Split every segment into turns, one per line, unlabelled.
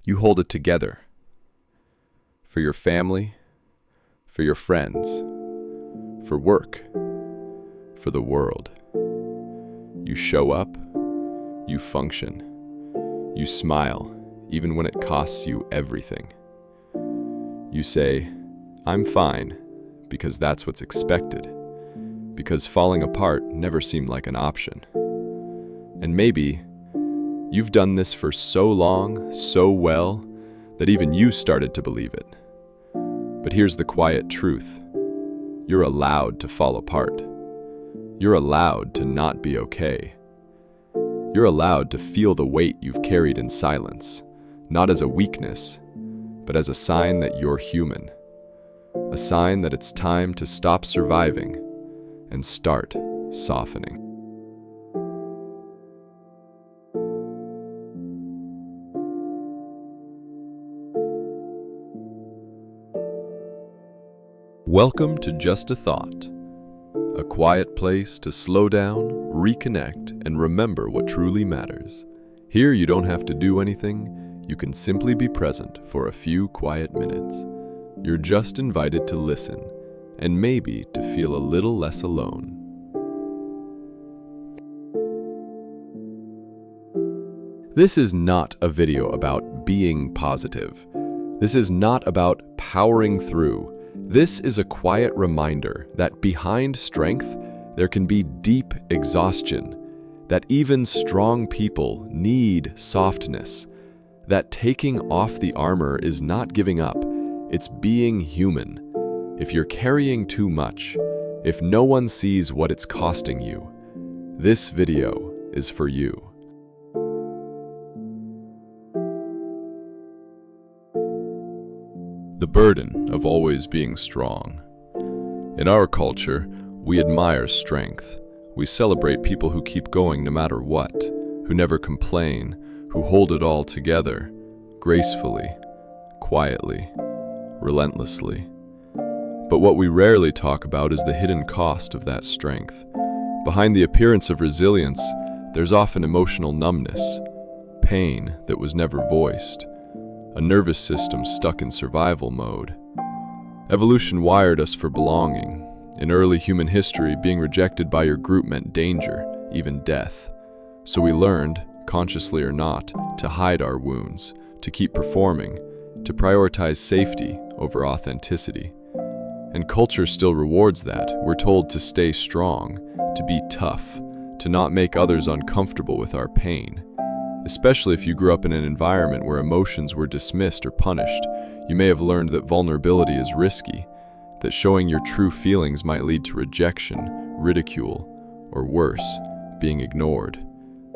You hold it together. For your family, for your friends, for work, for the world. You show up, you function, you smile, even when it costs you everything. You say, "I'm fine," because that's what's expected, because falling apart never seemed like an option. And maybe you've done this for so long, so well, that even you started to believe it. But here's the quiet truth. You're allowed to fall apart. You're allowed to not be okay. You're allowed to feel the weight you've carried in silence, not as a weakness, but as a sign that you're human. A sign that it's time to stop surviving and start softening. Welcome to Just a Thought, a quiet place to slow down, reconnect, and remember what truly matters. Here you don't have to do anything, you can simply be present for a few quiet minutes. You're just invited to listen, and maybe to feel a little less alone. This is not a video about being positive. This is not about powering through. This is a quiet reminder that behind strength, there can be deep exhaustion, that even strong people need softness, that taking off the armor is not giving up, it's being human. If you're carrying too much, if no one sees what it's costing you, this video is for you. The burden of always being strong. In our culture, we admire strength. We celebrate people who keep going no matter what, who never complain, who hold it all together, gracefully, quietly, relentlessly. But what we rarely talk about is the hidden cost of that strength. Behind the appearance of resilience, there's often emotional numbness, pain that was never voiced, a nervous system stuck in survival mode. Evolution wired us for belonging. In early human history, being rejected by your group meant danger, even death. So we learned, consciously or not, to hide our wounds, to keep performing, to prioritize safety over authenticity. And culture still rewards that. We're told to stay strong, to be tough, to not make others uncomfortable with our pain. Especially if you grew up in an environment where emotions were dismissed or punished, you may have learned that vulnerability is risky, that showing your true feelings might lead to rejection, ridicule, or worse, being ignored.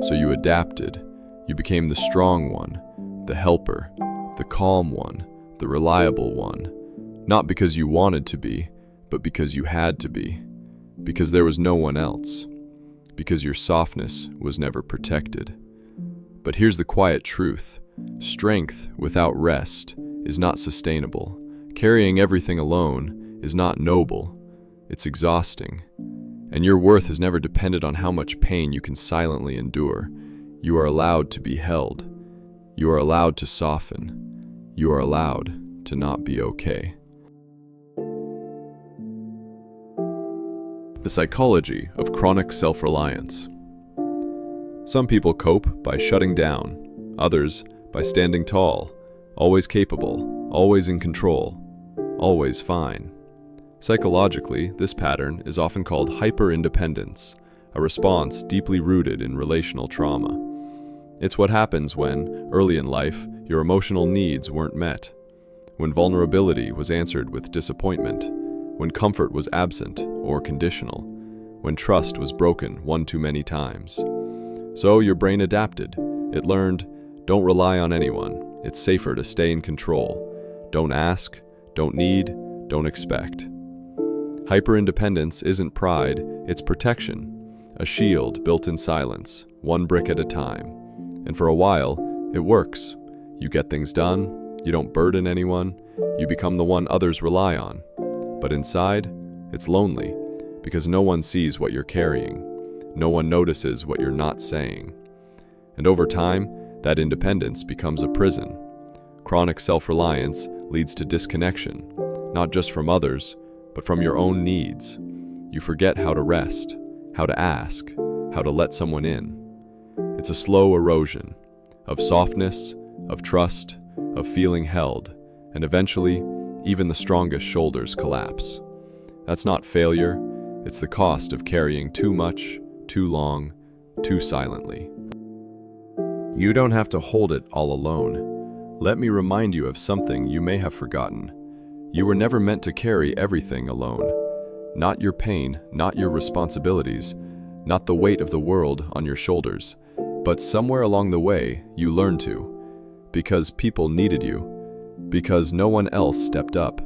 So you adapted. You became the strong one, the helper, the calm one, the reliable one. Not because you wanted to be, but because you had to be. Because there was no one else. Because your softness was never protected. But here's the quiet truth. Strength without rest is not sustainable. Carrying everything alone is not noble. It's exhausting. And your worth has never depended on how much pain you can silently endure. You are allowed to be held. You are allowed to soften. You are allowed to not be okay. The psychology of chronic self-reliance. Some people cope by shutting down, others by standing tall, always capable, always in control, always fine. Psychologically, this pattern is often called hyper-independence, a response deeply rooted in relational trauma. It's what happens when, early in life, your emotional needs weren't met, when vulnerability was answered with disappointment, when comfort was absent or conditional, when trust was broken one too many times. So your brain adapted. It learned, don't rely on anyone. It's safer to stay in control. Don't ask, don't need, don't expect. Hyper-independence isn't pride, it's protection. A shield built in silence, one brick at a time. And for a while, it works. You get things done, you don't burden anyone, you become the one others rely on. But inside, it's lonely, because no one sees what you're carrying. No one notices what you're not saying. And over time, that independence becomes a prison. Chronic self-reliance leads to disconnection, not just from others, but from your own needs. You forget how to rest, how to ask, how to let someone in. It's a slow erosion of softness, of trust, of feeling held, and eventually, even the strongest shoulders collapse. That's not failure, it's the cost of carrying too much, too long, too silently. You don't have to hold it all alone. Let me remind you of something you may have forgotten. You were never meant to carry everything alone. Not your pain, not your responsibilities, not the weight of the world on your shoulders. But somewhere along the way, you learned to. Because people needed you. Because no one else stepped up.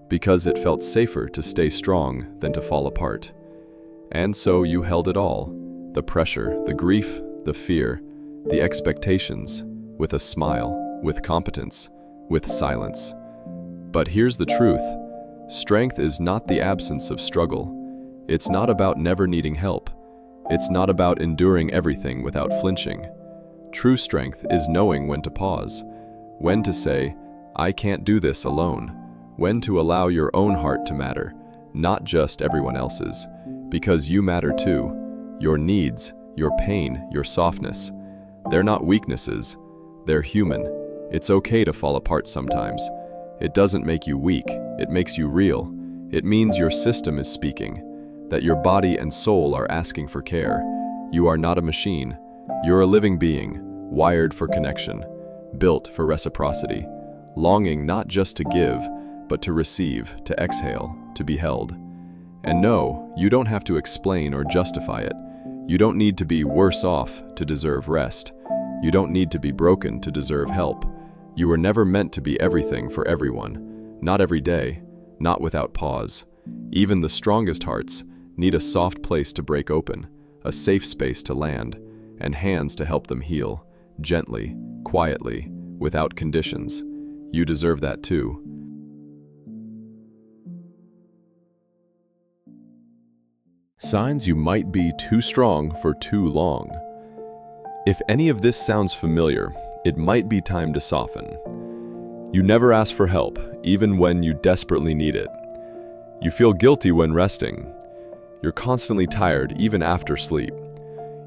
Because it felt safer to stay strong than to fall apart. And so you held it all. The pressure, the grief, the fear, the expectations, with a smile, with competence, with silence. But here's the truth. Strength is not the absence of struggle. It's not about never needing help. It's not about enduring everything without flinching. True strength is knowing when to pause, when to say, I can't do this alone, when to allow your own heart to matter, not just everyone else's, because you matter too. Your needs, your pain, your softness, they're not weaknesses, they're human. It's okay to fall apart sometimes. It doesn't make you weak, it makes you real. It means your system is speaking, that your body and soul are asking for care. You are not a machine. You're a living being, wired for connection, built for reciprocity, longing not just to give, but to receive, to exhale, to be held. And no, you don't have to explain or justify it. You don't need to be worse off to deserve rest. You don't need to be broken to deserve help. You were never meant to be everything for everyone, not every day, not without pause. Even the strongest hearts need a soft place to break open, a safe space to land, and hands to help them heal, gently, quietly, without conditions. You deserve that too. Signs you might be too strong for too long. If any of this sounds familiar, it might be time to soften. You never ask for help, even when you desperately need it. You feel guilty when resting. You're constantly tired, even after sleep.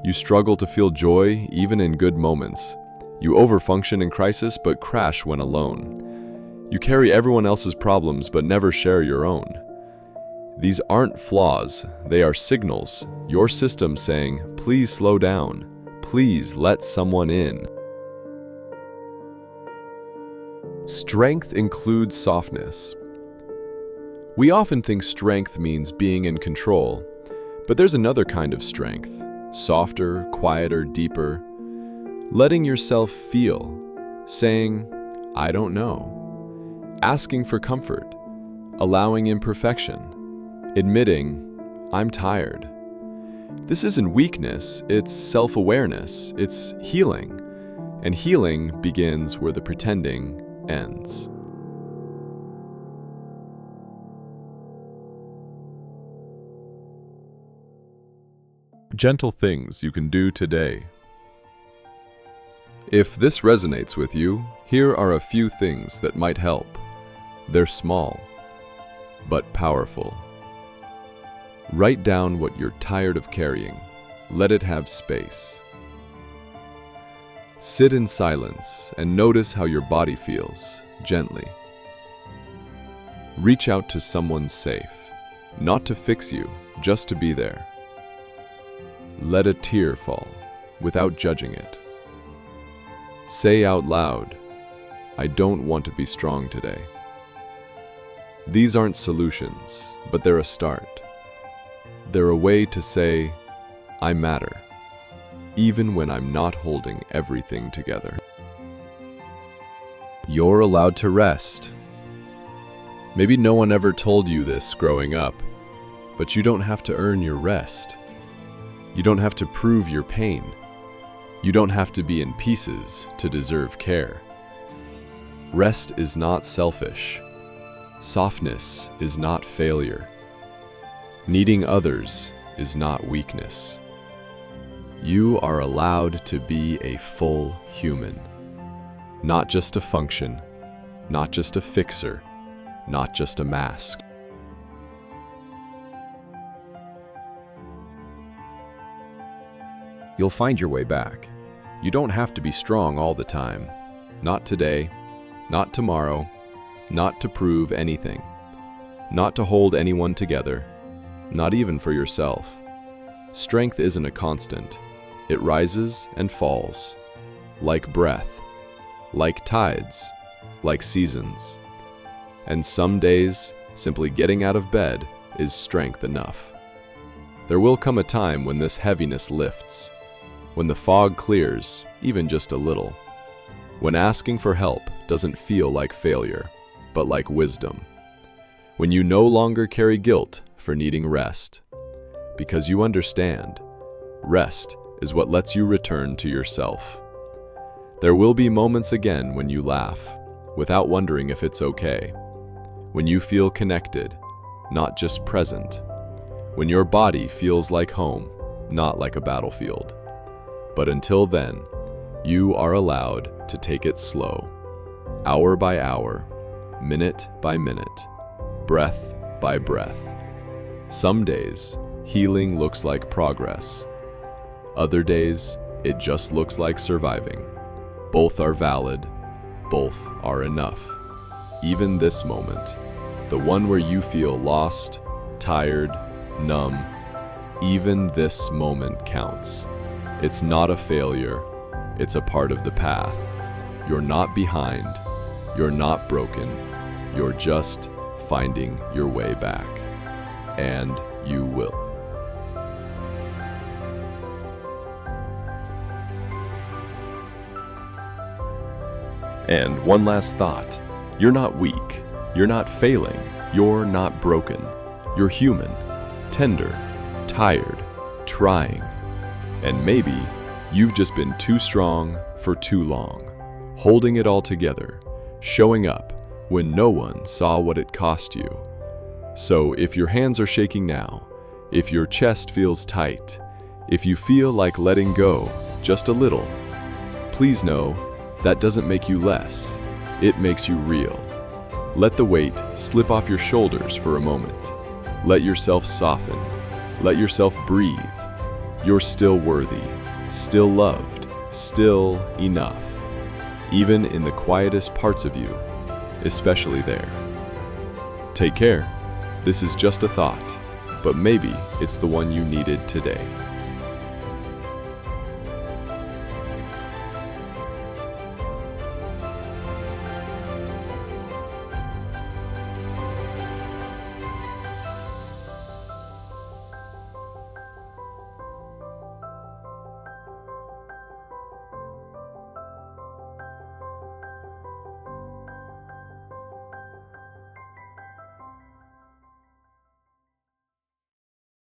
You struggle to feel joy, even in good moments. You overfunction in crisis, but crash when alone. You carry everyone else's problems, but never share your own. These aren't flaws, they are signals. Your system saying, please slow down. Please let someone in. Strength includes softness. We often think strength means being in control, but there's another kind of strength, softer, quieter, deeper. Letting yourself feel, saying, I don't know. Asking for comfort, allowing imperfection, admitting, I'm tired. This isn't weakness, it's self-awareness, it's healing. And healing begins where the pretending ends. Gentle things you can do today. If this resonates with you, here are a few things that might help. They're small, but powerful. Write down what you're tired of carrying. Let it have space. Sit in silence and notice how your body feels, gently. Reach out to someone safe, not to fix you, just to be there. Let a tear fall, without judging it. Say out loud, I don't want to be strong today. These aren't solutions, but they're a start. They're a way to say, I matter, even when I'm not holding everything together. You're allowed to rest. Maybe no one ever told you this growing up, but you don't have to earn your rest. You don't have to prove your pain. You don't have to be in pieces to deserve care. Rest is not selfish. Softness is not failure. Needing others is not weakness. You are allowed to be a full human. Not just a function, not just a fixer, not just a mask.
You'll find your way back. You don't have to be strong all the time. Not today, not tomorrow, not to prove anything, not to hold anyone together, not even for yourself. Strength isn't a constant. It rises and falls, like breath, like tides, like seasons. And some days, simply getting out of bed is strength enough. There will come a time when this heaviness lifts, when the fog clears, even just a little, when asking for help doesn't feel like failure, but like wisdom, when you no longer carry guilt for needing rest, because you understand, rest is what lets you return to yourself. There will be moments again when you laugh, without wondering if it's okay, when you feel connected, not just present, when your body feels like home, not like a battlefield. But until then, you are allowed to take it slow, hour by hour, minute by minute, breath by breath. Some days, healing looks like progress. Other days, it just looks like surviving. Both are valid, both are enough. Even this moment, the one where you feel lost, tired, numb, even this moment counts. It's not a failure, it's a part of the path. You're not behind, you're not broken, you're just finding your way back. And you will.
And one last thought. You're not weak. You're not failing. You're not broken. You're human, tender, tired, trying. And maybe you've just been too strong for too long, holding it all together, showing up when no one saw what it cost you. So if your hands are shaking now, if your chest feels tight, if you feel like letting go just a little, please know that doesn't make you less. It makes you real. Let the weight slip off your shoulders for a moment. Let yourself soften. Let yourself breathe. You're still worthy, still loved, still enough. Even in the quietest parts of you, especially there. Take care. This is just a thought, but maybe it's the one you needed today.